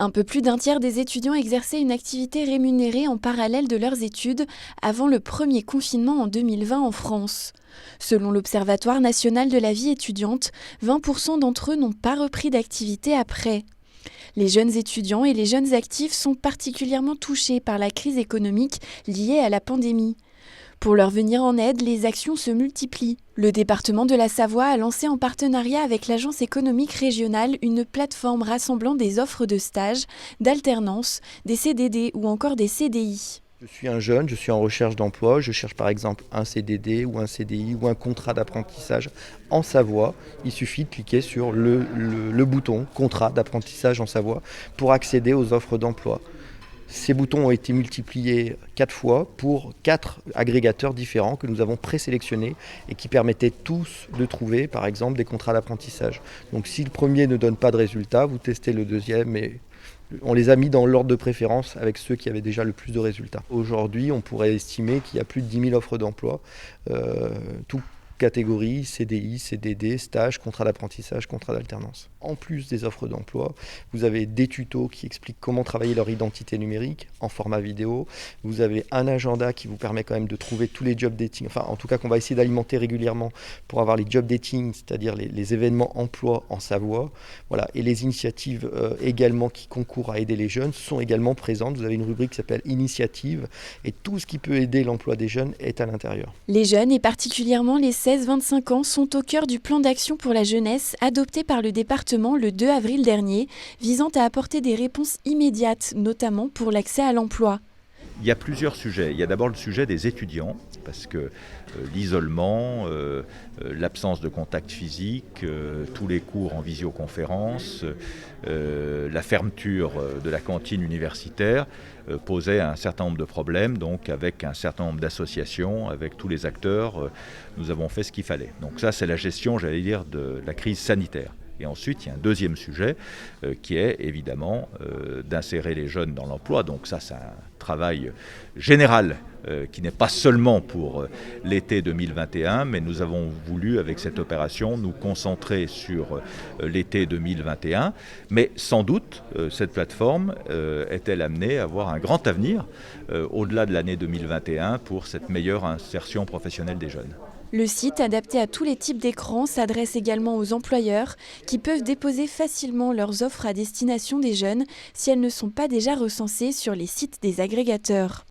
Un peu plus d'un tiers des étudiants exerçaient une activité rémunérée en parallèle de leurs études avant le premier confinement en 2020 en France. Selon l'Observatoire national de la vie étudiante, 20% d'entre eux n'ont pas repris d'activité après. Les jeunes étudiants et les jeunes actifs sont particulièrement touchés par la crise économique liée à la pandémie. Pour leur venir en aide, les actions se multiplient. Le département de la Savoie a lancé en partenariat avec l'Agence économique régionale une plateforme rassemblant des offres de stage, d'alternance, des CDD ou encore des CDI. Je suis un jeune, je suis en recherche d'emploi, je cherche par exemple un CDD ou un CDI ou un contrat d'apprentissage en Savoie. Il suffit de cliquer sur le bouton contrat d'apprentissage en Savoie pour accéder aux offres d'emploi. Ces boutons ont été multipliés 4 fois pour 4 agrégateurs différents que nous avons présélectionnés et qui permettaient tous de trouver par exemple des contrats d'apprentissage. Donc si le premier ne donne pas de résultat, vous testez le deuxième et on les a mis dans l'ordre de préférence avec ceux qui avaient déjà le plus de résultats. Aujourd'hui, on pourrait estimer qu'il y a plus de 10 000 offres d'emploi, toutes catégories, CDI, CDD, stage, contrat d'apprentissage, contrat d'alternance. En plus des offres d'emploi, vous avez des tutos qui expliquent comment travailler leur identité numérique en format vidéo. Vous avez un agenda qui vous permet quand même de trouver tous les job dating, enfin en tout cas qu'on va essayer d'alimenter régulièrement pour avoir les job dating, c'est-à-dire les événements emploi en Savoie. Voilà. Et les initiatives également qui concourent à aider les jeunes sont également présentes. Vous avez une rubrique qui s'appelle Initiative et tout ce qui peut aider l'emploi des jeunes est à l'intérieur. Les jeunes et particulièrement les 16-25 ans sont au cœur du plan d'action pour la jeunesse adopté par le département le 2 avril dernier, visant à apporter des réponses immédiates, notamment pour l'accès à l'emploi. Il y a plusieurs sujets. Il y a d'abord le sujet des étudiants, parce que l'isolement, l'absence de contact physique, tous les cours en visioconférence, la fermeture de la cantine universitaire posaient un certain nombre de problèmes. Donc avec un certain nombre d'associations, avec tous les acteurs, nous avons fait ce qu'il fallait. Donc ça, c'est la gestion, j'allais dire, de la crise sanitaire. Et ensuite, il y a un deuxième sujet qui est évidemment d'insérer les jeunes dans l'emploi. Donc ça, c'est un travail général qui n'est pas seulement pour l'été 2021, mais nous avons voulu, avec cette opération, nous concentrer sur l'été 2021. Mais sans doute, cette plateforme est-elle amenée à avoir un grand avenir au-delà de l'année 2021 pour cette meilleure insertion professionnelle des jeunes. Le site, adapté à tous les types d'écrans, s'adresse également aux employeurs qui peuvent déposer facilement leurs offres à destination des jeunes si elles ne sont pas déjà recensées sur les sites des agrégateurs.